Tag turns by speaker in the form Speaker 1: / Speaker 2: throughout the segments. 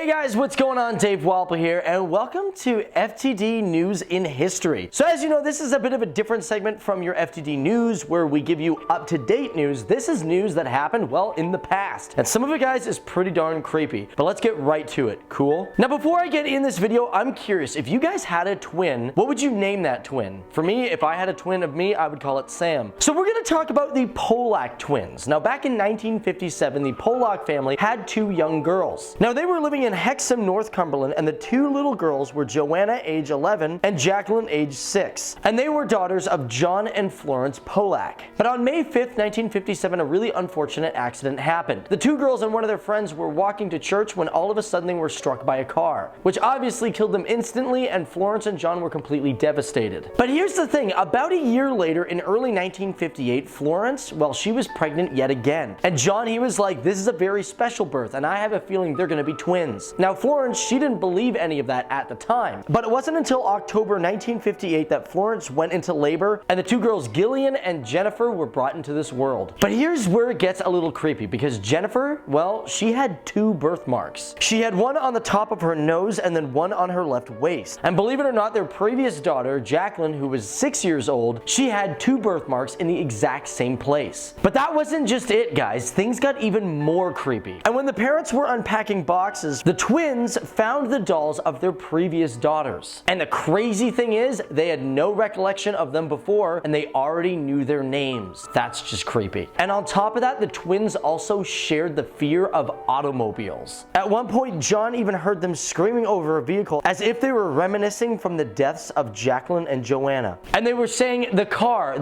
Speaker 1: Hey guys, what's going on? Dave Walpole here, and welcome to FTD News in History. So as you know, this is a bit of a different segment from your FTD News where we give you up-to-date news. This is news that happened, well, in the past. And some of it, guys, is pretty darn creepy. But let's get right to it, cool? Now, before I get in this video, I'm curious, if you guys had a twin, what would you name that twin? For me, if I had a twin of me, I would call it Sam. So we're gonna talk about the Pollock twins. Now, back in 1957, the Pollock family had two young girls. Now, they were living in Hexham, Northumberland, and the two little girls were Joanna, age 11, and Jacqueline, age 6. And they were daughters of John and Florence Pollock. But on May 5th, 1957, a really unfortunate accident happened. The two girls and one of their friends were walking to church when all of a sudden they were struck by a car, which obviously killed them instantly, and Florence and John were completely devastated. But here's the thing, about a year later, in early 1958, Florence, well, she was pregnant yet again. And John, he was like, this is a very special birth, and I have a feeling they're gonna be twins. Now, Florence, she didn't believe any of that at the time, but it wasn't until October 1958 that Florence went into labor and the two girls, Gillian and Jennifer, were brought into this world. But here's where it gets a little creepy, because Jennifer, well, she had two birthmarks. She had one on the top of her nose and then one on her left waist. And believe it or not, their previous daughter, Jacqueline, who was 6 years old, she had two birthmarks in the exact same place. But that wasn't just it, guys. Things got even more creepy. And when the parents were unpacking boxes, the twins found the dolls of their previous daughters. And the crazy thing is, they had no recollection of them before, and they already knew their names. That's just creepy. And on top of that, the twins also shared the fear of automobiles. At one point, John even heard them screaming over a vehicle as if they were reminiscing from the deaths of Jacqueline and Joanna. And they were saying, the car,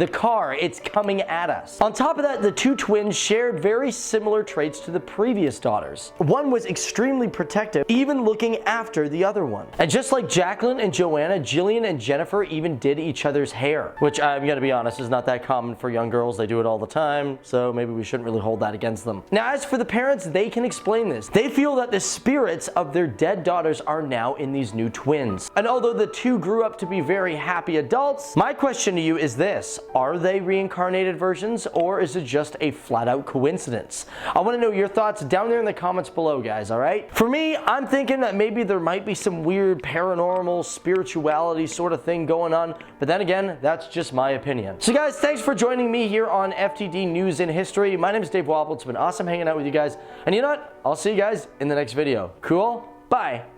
Speaker 1: it's coming at us. On top of that, the two twins shared very similar traits to the previous daughters. One was extremely protective, even looking after the other one. And just like Jacqueline and Joanna, Gillian and Jennifer even did each other's hair, which I'm gonna be honest is not that common for young girls. They do it all the time, so maybe we shouldn't really hold that against them. Now, as for the parents, they can explain this. They feel that the spirits of their dead daughters are now in these new twins. And although the two grew up to be very happy adults, my question to you is this: are they reincarnated versions, or is it just a flat-out coincidence? I want to know your thoughts down there in the comments below, guys, alright? For me, I'm thinking that maybe there might be some weird paranormal spirituality sort of thing going on, but then again, that's just my opinion. So guys, thanks for joining me here on FTD News in History. My name is Dave Walpole. It's been awesome hanging out with you guys, and you know what? I'll see you guys in the next video. Cool? Bye!